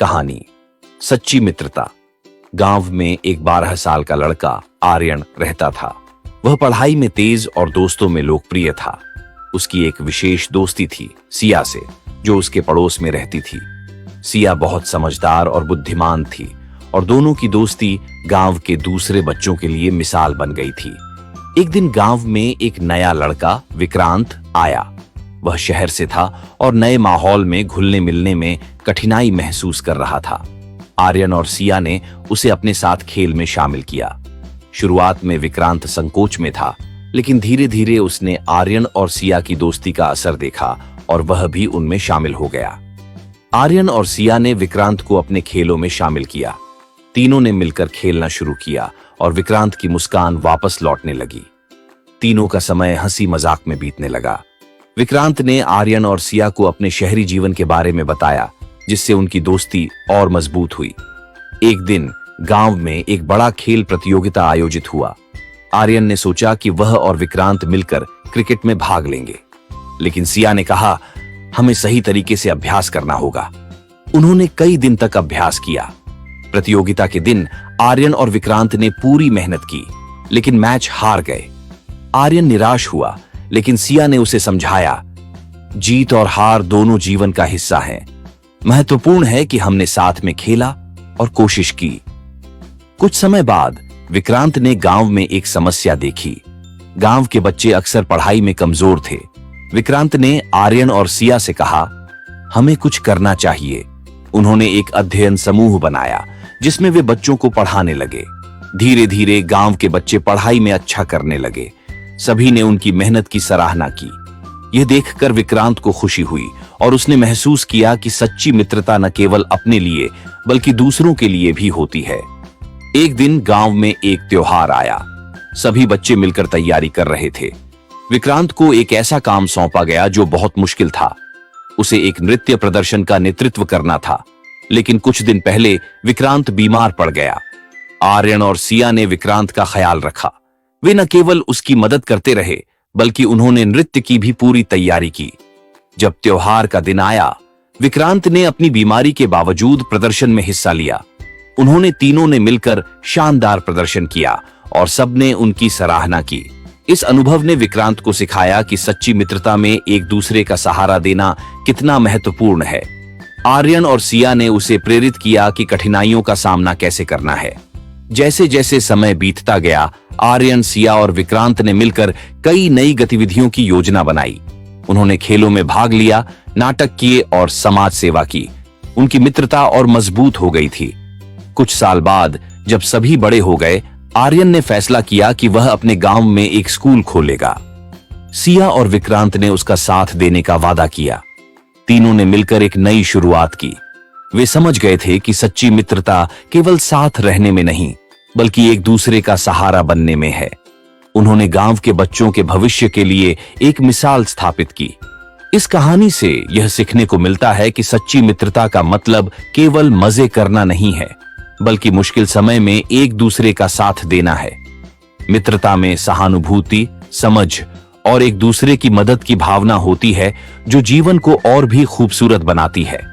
कहानी सच्ची मित्रता। गांव में एक 12 साल का लड़का आर्यन रहता था। वह पढ़ाई में तेज और दोस्तों में लोकप्रिय था। उसकी एक विशेष दोस्ती थी सिया से, जो उसके पड़ोस में रहती थी। सिया बहुत समझदार और बुद्धिमान थी और दोनों की दोस्ती गांव के दूसरे बच्चों के लिए मिसाल बन गई थी। एक दिन गांव में एक नया लड़का विक्रांत आया। वह शहर से था और नए माहौल में घुलने मिलने में कठिनाई महसूस कर रहा था। आर्यन और सिया ने उसे अपने साथ खेल में शामिल किया। शुरुआत में विक्रांत संकोच में था, लेकिन धीरे धीरे उसने आर्यन और सिया की दोस्ती का असर देखा और वह भी उनमें शामिल हो गया। आर्यन और सिया ने विक्रांत को अपने खेलों में शामिल किया। तीनों ने मिलकर खेलना शुरू किया और विक्रांत की मुस्कान वापस लौटने लगी। तीनों का समय हंसी मजाक में बीतने लगा। विक्रांत ने आर्यन और सिया को अपने शहरी जीवन के बारे में बताया, जिससे उनकी दोस्ती और मजबूत हुई। एक दिन गांव में एक बड़ा खेल प्रतियोगिता आयोजित हुआ। आर्यन ने सोचा कि वह और विक्रांत मिलकर क्रिकेट में भाग लेंगे, लेकिन सिया ने कहा, हमें सही तरीके से अभ्यास करना होगा। उन्होंने कई दिन तक अभ्यास किया। प्रतियोगिता के दिन आर्यन और विक्रांत ने पूरी मेहनत की, लेकिन मैच हार गए। आर्यन निराश हुआ, लेकिन सिया ने उसे समझाया, जीत और हार दोनों जीवन का हिस्सा हैं। महत्वपूर्ण है कि हमने साथ में खेला और कोशिश की। कुछ समय बाद विक्रांत ने गांव में एक समस्या देखी। गांव के बच्चे अक्सर पढ़ाई में कमजोर थे। विक्रांत ने आर्यन और सिया से कहा, हमें कुछ करना चाहिए। उन्होंने एक अध्ययन समूह बनाया, जिसमें वे बच्चों को पढ़ाने लगे। धीरे धीरे गांव के बच्चे पढ़ाई में अच्छा करने लगे। सभी ने उनकी मेहनत की सराहना की। यह देखकर विक्रांत को खुशी हुई और उसने महसूस किया कि सच्ची मित्रता न केवल अपने लिए बल्कि दूसरों के लिए भी होती है। एक दिन गांव में एक त्योहार आया। सभी बच्चे मिलकर तैयारी कर रहे थे। विक्रांत को एक ऐसा काम सौंपा गया जो बहुत मुश्किल था। उसे एक नृत्य प्रदर्शन का नेतृत्व करना था, लेकिन कुछ दिन पहले विक्रांत बीमार पड़ गया। आर्यन और सिया ने विक्रांत का ख्याल रखा। वे न केवल उसकी मदद करते रहे, बल्कि उन्होंने नृत्य की भी पूरी तैयारी की। जब त्योहार का दिन आया, विक्रांत ने अपनी बीमारी के बावजूद प्रदर्शन में हिस्सा लिया। उन्होंने तीनों ने मिलकर शानदार प्रदर्शन किया और सबने उनकी सराहना की। इस अनुभव ने विक्रांत को सिखाया कि सच्ची मित्रता में एक दूसरे का सहारा देना कितना महत्वपूर्ण है। आर्यन और सिया ने उसे प्रेरित किया कि कठिनाइयों का सामना कैसे करना है। जैसे जैसे समय बीतता गया, आर्यन, सिया और विक्रांत ने मिलकर कई नई गतिविधियों की योजना बनाई। उन्होंने खेलों में भाग लिया, नाटक किए और समाज सेवा की। उनकी मित्रता और मजबूत हो गई थी। कुछ साल बाद जब सभी बड़े हो गए, आर्यन ने फैसला किया कि वह अपने गांव में एक स्कूल खोलेगा। सिया और विक्रांत ने उसका साथ देने का वादा किया। तीनों ने मिलकर एक नई शुरुआत की। वे समझ गए थे कि सच्ची मित्रता केवल साथ रहने में नहीं, बल्कि एक दूसरे का सहारा बनने में है। उन्होंने गांव के बच्चों के भविष्य के लिए एक मिसाल स्थापित की। इस कहानी से यह सीखने को मिलता है कि सच्ची मित्रता का मतलब केवल मजे करना नहीं है, बल्कि मुश्किल समय में एक दूसरे का साथ देना है। मित्रता में सहानुभूति, समझ और एक दूसरे की मदद की भावना होती है, जो जीवन को और भी खूबसूरत बनाती है।